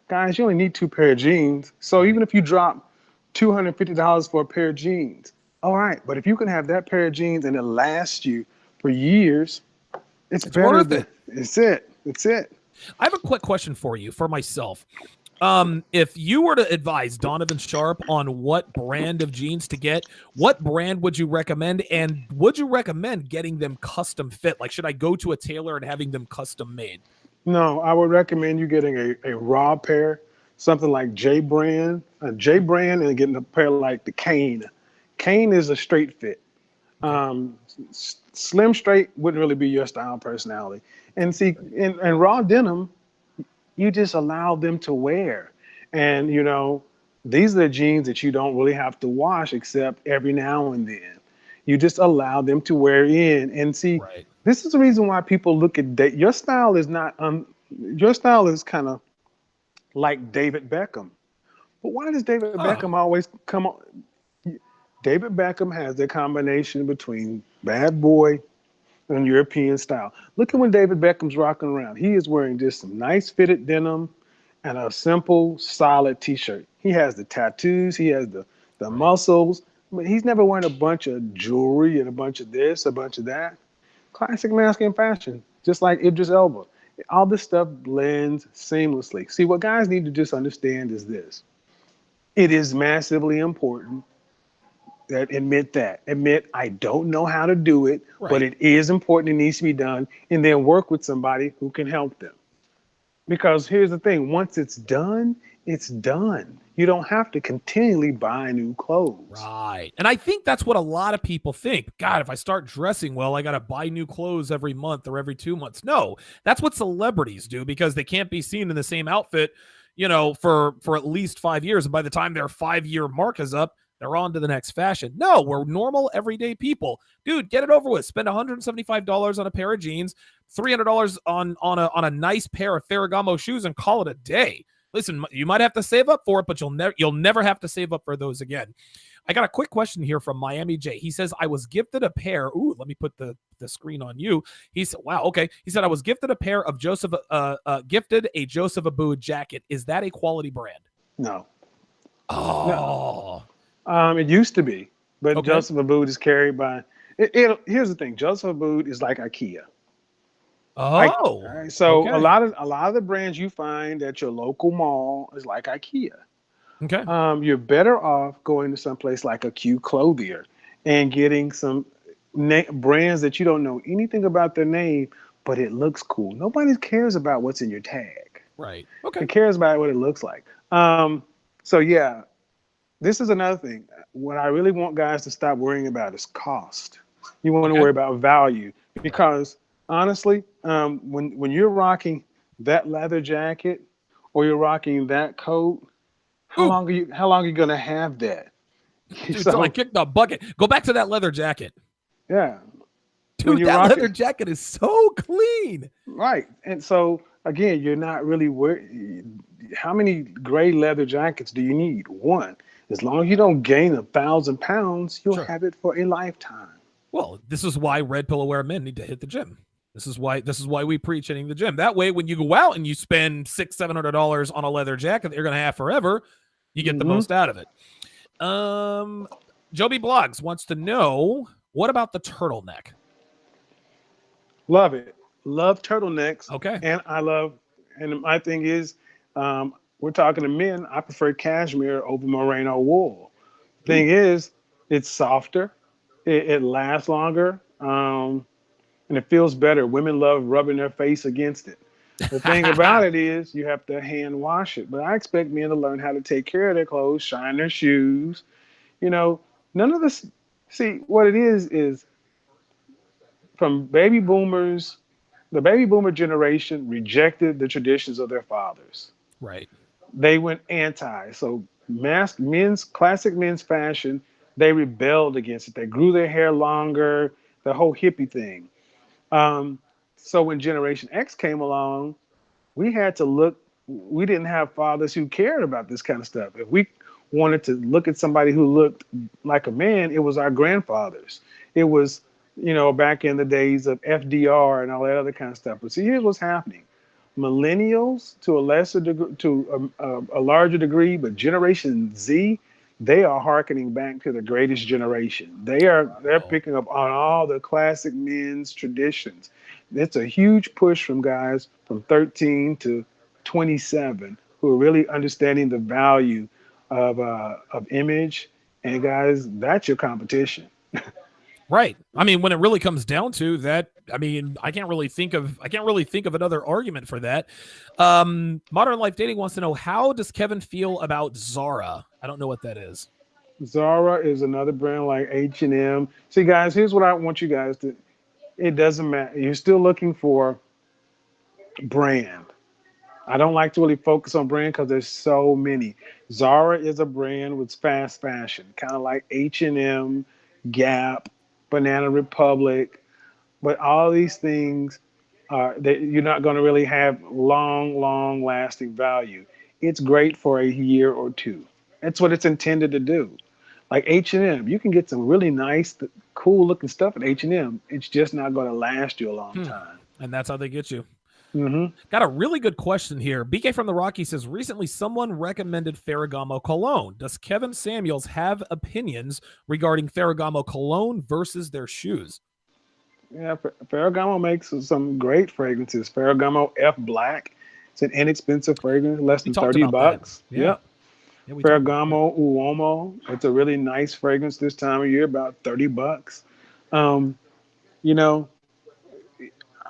guys, you only need 2 pair of jeans. So Right. even if you drop $250 for a pair of jeans, all right. But if you can have that pair of jeans and it lasts you for years, It's It's better worth than it. it's it. It's it. I have a quick question for you, for myself. If you were to advise Donovan Sharp on what brand of jeans to get, what brand would you recommend? And would you recommend getting them custom fit? Like, should I go to a tailor and having them custom made? No, I would recommend you getting a raw pair, something like J brand, and getting a pair like the Kane. Kane is a straight fit. Okay. Slim straight wouldn't really be your style personality. And see, in raw denim, you just allow them to wear. And these are the jeans that you don't really have to wash except every now and then. You just allow them to wear in. And see, Right. this is the reason why people look at your style is not your style is kind of like David Beckham. But why does David Huh. Beckham always come on? David Beckham has the combination between bad boy and European style. Look at when David Beckham's rocking around. He is wearing just some nice fitted denim and a simple, solid t-shirt. He has the tattoos, he has the Right. muscles, but he's never wearing a bunch of jewelry and a bunch of this, a bunch of that. Classic masculine fashion, just like Idris Elba. All this stuff blends seamlessly. See, what guys need to just understand is this. It is massively important that admit I don't know how to do it, but Right. it is important. It needs to be done, and then work with somebody who can help them. Because here's the thing: once it's done, it's done. You don't have to continually buy new clothes. Right. And I think that's what a lot of people think. God, if I start dressing well, I got to buy new clothes every month or every 2 months. No, that's what celebrities do because they can't be seen in the same outfit, for at least 5 years. And by the time their 5 year mark is up, they're on to the next fashion. No, we're normal, everyday people. Dude, get it over with. Spend $175 on a pair of jeans, $300 on a nice pair of Ferragamo shoes, and call it a day. Listen, you might have to save up for it, but you'll never have to save up for those again. I got a quick question here from Miami J. He says, I was gifted a pair. Ooh, let me put the screen on you. He said, wow, okay. He said, I was gifted a pair of gifted a Joseph Abboud jacket. Is that a quality brand? No, no. Oh, It used to be, but okay. Joseph Abboud is carried by. Here's the thing: Joseph Abboud is like IKEA. All Oh, right, so okay. a lot of the brands you find at your local mall is like IKEA. Okay. You're better off going to someplace like a Q Clothier and getting some brands that you don't know anything about their name, but it looks cool. Nobody cares about what's in your tag. Right. Okay. It cares about what it looks like. So yeah, this is another thing. What I really want guys to stop worrying about is cost. You want to Okay. worry about value Right. because honestly, when you're rocking that leather jacket or you're rocking that coat, Ooh, how long are you gonna have that? dude, till I So kick the bucket. Go back to that leather jacket. yeah, when Dude, you're that leather rocking jacket is so clean. right, and so again, you're not really how many gray leather jackets do you need? One. As long as you don't gain 1,000 pounds, you'll Sure. have it for a lifetime. Well, this is why red pillow wear men need to hit the gym. This is why we preach hitting the gym. That way, when you go out and you spend $600-700 on a leather jacket that you're going to have forever, you get the Hmm. most out of it. Joby Blogs wants to know, what about the turtleneck? Love it. Love turtlenecks, Okay. and and my thing is, we're talking to men. I prefer cashmere over merino wool. Ooh. Thing is, it's softer, it lasts longer, and it feels better. Women love rubbing their face against it. The thing about it is, you have to hand wash it. But I expect men to learn how to take care of their clothes, shine their shoes. You know, none of this. See, what it is from baby boomers, the baby boomer generation rejected the traditions of their fathers. Right. They went anti. So classic men's fashion, they rebelled against it. They grew their hair longer, the whole hippie thing. Um, so when Generation X came along, we had to look. We didn't have fathers who cared about this kind of stuff. If we wanted to look at somebody who looked like a man, it was our grandfathers. It was, back in the days of FDR and all that other kind of stuff. But see, here's what's happening: millennials, to a larger degree, but Generation Z, they are hearkening back to the greatest generation. They're Oh, picking up on all the classic men's traditions. It's a huge push from guys from 13 to 27 who are really understanding the value of image. And guys, that's your competition. right. I mean, when it really comes down to that, I mean, I can't really think of another argument for that. Modern Life Dating wants to know, how does Kevin feel about Zara? I don't know what that is. Zara is another brand like H&M. See, guys, here's what I want you guys to. It doesn't matter. You're still looking for brand. I don't like to really focus on brand because there's so many. Zara is a brand with fast fashion, kind of like H&M, Gap, Banana Republic, but all these things are that you're not going to really have long lasting value. It's great for a year or two. That's what it's intended to do. Like H&M, you can get some really nice, cool looking stuff at H&M. It's just not going to last you a long Hmm. time. And that's how they get you. Hmm. Got a really good question here. BK from the Rocky says, recently someone recommended Ferragamo cologne. Does Kevin Samuels have opinions regarding Ferragamo cologne versus their shoes? Yeah, Ferragamo makes some great fragrances. Ferragamo F Black. It's an inexpensive fragrance, less We than talked 30 about that. bucks. Yeah. Yep. Yeah, we talked about that. Ferragamo Uomo. It's a really nice fragrance this time of year, about 30 bucks. Um, you know,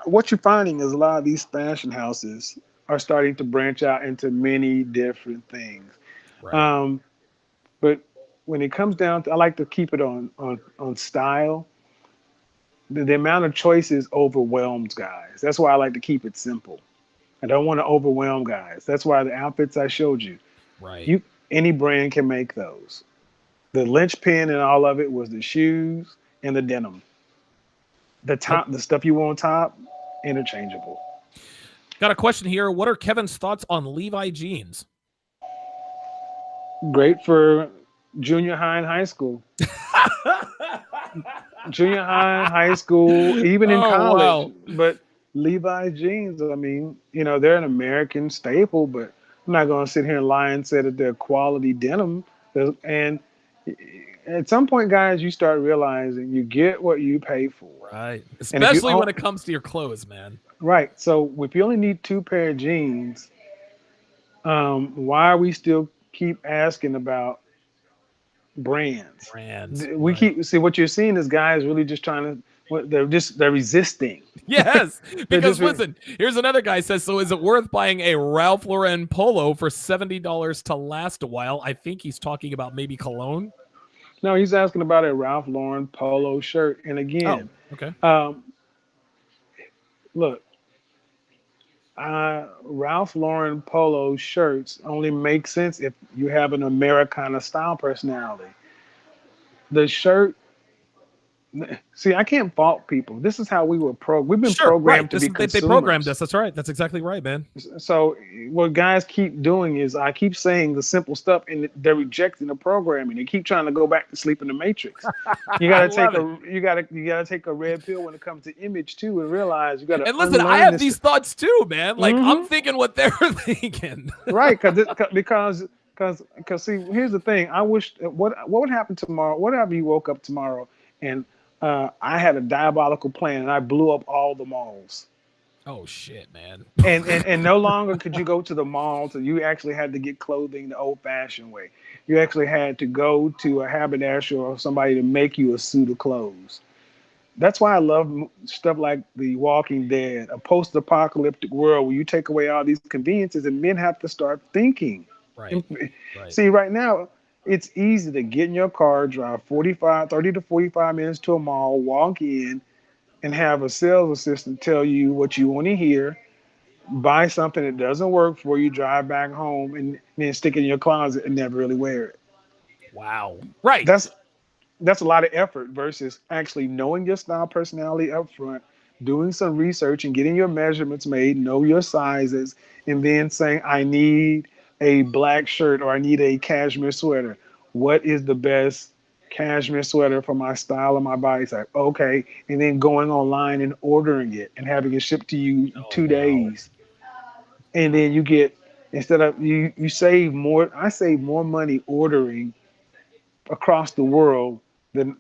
what you're finding is a lot of these fashion houses are starting to branch out into many different things. Right. Um, but when it comes down to, I like to keep it on style. The amount of choices overwhelms guys. That's why I like to keep it simple. I don't want to overwhelm guys. That's why the outfits I showed you, Right. you any brand can make those. The linchpin and all of it was the shoes and the denim. The Nope. top, the stuff you want on top, interchangeable. Got a question here. What are Kevin's thoughts on Levi jeans? Great for junior high and high school. Junior high, high school, even in Oh, college. wow. But Levi jeans, I mean, they're an American staple, but I'm not going to sit here and lie and say that they're quality denim. And at some point, guys, you start realizing you get what you pay for. Right. And if you Especially when own, it comes to your clothes, man. right, so if you only need two pair of jeans, why are we still keep asking about brands? Brands. We Right. keep see what you're seeing is guys really just trying to. They're resisting. Yes. They're Because just listen, here's another guy says, so is it worth buying a Ralph Lauren polo for $70 to last a while? I think he's talking about maybe cologne. no. He's asking about a Ralph Lauren polo shirt, and again, Oh, okay. um, look, Ralph Lauren polo shirts only make sense if you have an Americana style personality. The shirt. See, I can't fault people. This is how we were We've been Sure. Right. programmed to This be is they programmed consumers. us. That's right. That's exactly right, man. So what guys keep doing is I keep saying the simple stuff, and they're rejecting the programming. They keep trying to go back to sleep in the matrix. You I gotta take love it. a you gotta take a red pill when it comes to image too, and realize you gotta And listen, I unlearn have this. these thoughts too, man. Like I'm Hmm. thinking what they're thinking. Right? Because see, here's the thing. I wish what would happen tomorrow? What if you woke up tomorrow and I had a diabolical plan and I blew up all the malls? Oh shit, man. And no longer could you go to the mall. So you actually had to get clothing the old-fashioned way. You actually had to go to a haberdasher or somebody to make you a suit of clothes. That's why I love stuff like The Walking Dead, a post-apocalyptic world where you take away all these conveniences and men have to start thinking. Right. And Right. see, right now, it's easy to get in your car, drive 30 to 45 minutes to a mall, walk in, and have a sales assistant tell you what you want to hear, buy something that doesn't work for you, drive back home, and then stick it in your closet and never really wear it. Wow. Right. That's that's a lot of effort versus actually knowing your style personality up front, doing some research and getting your measurements made, know your sizes, and then saying, I need a black shirt or I need a cashmere sweater. What is the best cashmere sweater for my style and my body type? Okay. And then going online and ordering it and having it shipped to you in Oh two wow. days. And then you get, instead of you save more, I save more money ordering across the world than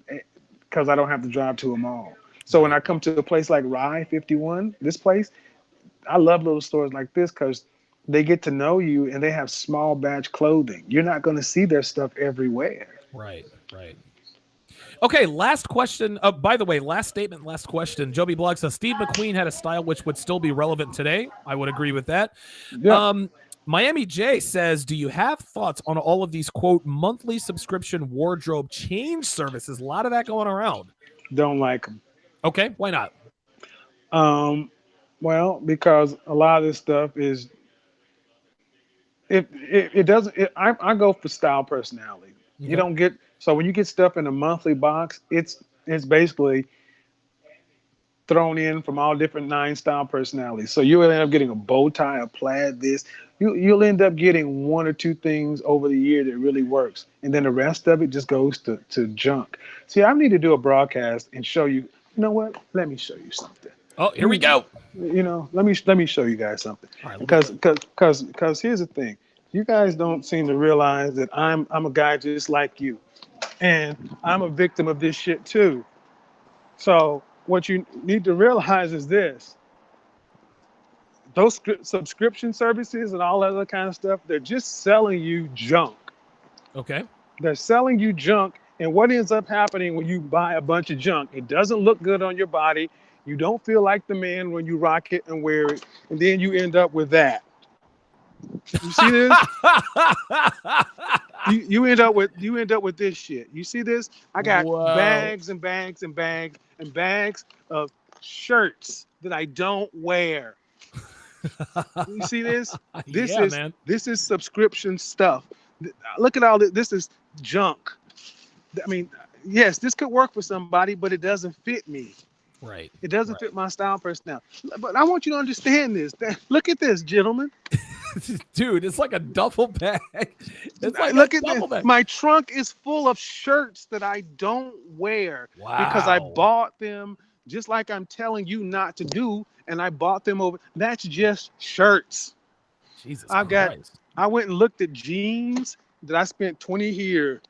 because I don't have to drive to a mall. So when Right. I come to a place like Rye 51, this place, I love little stores like this because they get to know you and they have small batch clothing. You're not going to see their stuff everywhere. Right. Right. Okay, last question. By the way, last statement, last question. Joby Blog says Steve McQueen had a style which would still be relevant today. I would agree with that. Yeah, Miami J says, do you have thoughts on all of these, quote, monthly subscription wardrobe change services? A lot of that going around. don't like them. Okay, why not? Well, because a lot of this stuff is it doesn't. I go for style personality. You Okay. don't get so when you get stuff in a monthly box, it's basically thrown in from all different nine style personalities. So you'll end up getting a bow tie, a plaid, this. You'll end up getting one or two things over the year that really works. And then the rest of it just goes to junk. See, I need to do a broadcast and show you, you know what? Let me show you something. Oh, here we go. You know, let me show you guys something. All right, Because here's the thing. You guys don't seem to realize that I'm a guy just like you. And I'm a victim of this shit too. So what you need to realize is this: those subscription services and all that other kind of stuff, they're just selling you junk. Okay. They're selling you junk. And what ends up happening when you buy a bunch of junk? It doesn't look good on your body. You don't feel like the man when you rock it and wear it. And then you end up with that. You see this? you end up with this shit. You see this? I got Wow. bags and bags and bags and bags of shirts that I don't wear. You see this? Man. This is subscription stuff. Look at all this. This is junk. I mean, yes, this could work for somebody, but it doesn't fit me. Right. It doesn't fit my style personality. But I want you to understand this. Look at this, gentlemen. Dude, it's like a duffel bag. It's like Look a at duffel this. bag. My trunk is full of shirts that I don't wear because I Wow. bought them just like I'm telling you not to do, and I bought them over. That's just shirts. Jesus I Christ. went and looked at jeans that I spent 20 here,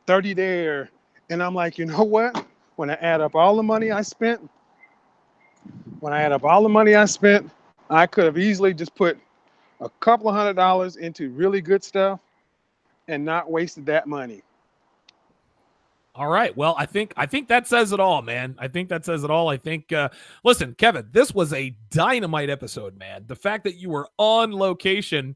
30 there, and I'm like, you know what? When I add up all the money I spent, I could have easily just put a couple of $100 into really good stuff and not wasted that money. All right. Well, I think that says it all, man. I think that says it all. I think listen, Kevin, this was a dynamite episode, man. The fact that you were on location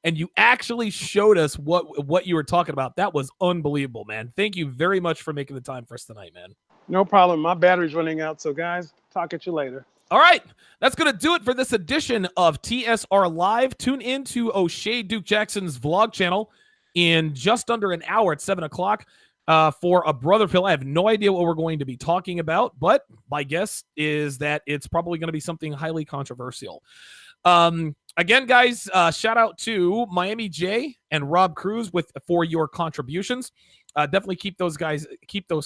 and you actually showed us what you were talking about, that was unbelievable, man. Thank you very much for making the time for us tonight, man. No problem. My battery's running out. So, guys, talk at you later. All right. That's going to do it for this edition of TSR Live. Tune in to O'Shea Duke Jackson's vlog channel in just under an hour at 7 o'clock for a brother Phil. I have no idea what we're going to be talking about, but my guess is that it's probably going to be something highly controversial. Again, guys, shout out to Miami J and Rob Cruz for your contributions. Definitely keep those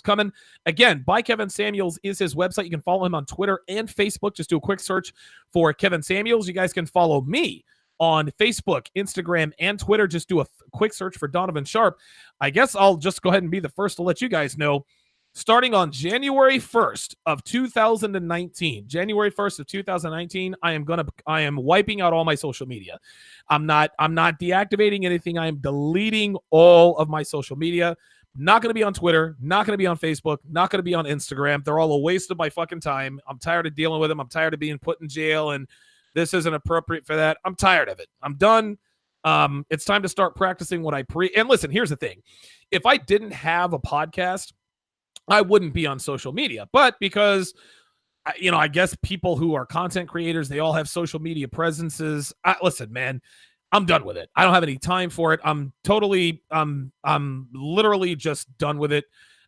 coming. Again, by Kevin Samuels is his website. You can follow him on Twitter and Facebook. Just do a quick search for Kevin Samuels. You guys can follow me on Facebook, Instagram, and Twitter. Just do a quick search for Donovan Sharp. I guess I'll just go ahead and be the first to let you guys know. Starting on January 1st of 2019, I am wiping out all my social media. I'm not deactivating anything. I am deleting all of my social media. Not going to be on Twitter, not going to be on Facebook, not going to be on Instagram. They're all a waste of my fucking time. I'm tired of dealing with them. I'm tired of being put in jail, and this isn't appropriate for that. I'm tired of it. I'm done. It's time to start practicing what I preach. And listen, here's the thing. If I didn't have a podcast, I wouldn't be on social media. But because, I guess people who are content creators, they all have social media presences. Listen, man, I'm done with it. I don't have any time for it. I'm literally just done with it.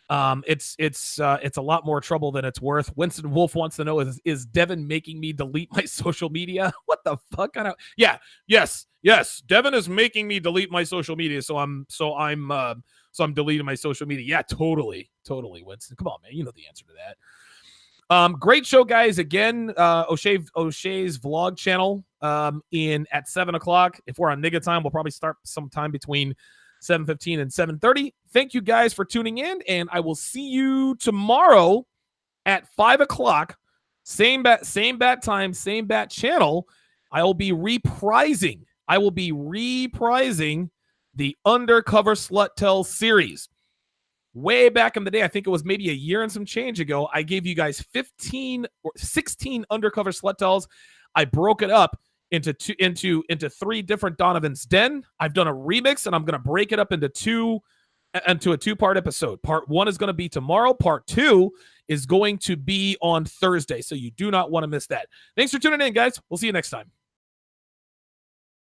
It's a lot more trouble than it's worth. Winston Wolf wants to know, is Devin making me delete my social media? What the fuck? Yes. Devin is making me delete my social media. So I'm deleting my social media. Yeah, totally, Winston. Come on, man. You know the answer to that. Great show, guys. Again, O'Shea's vlog channel at 7 o'clock. If we're on nigga time, we'll probably start sometime between 7:15 and 7:30. Thank you guys for tuning in, and I will see you tomorrow at 5 o'clock. Same bat time, same bat channel. I will be reprising the Undercover Slut Tell series. Way back in the day, I think it was maybe a year and some change ago, I gave you guys 15 or 16 Undercover Slut Tells. I broke it up into 3 different Donovan's Den. I've done a remix, and I'm going to break it up into a 2-part episode. Part 1 is going to be tomorrow. Part 2 is going to be on Thursday, so you do not want to miss that. Thanks for tuning in, guys. We'll see you next time.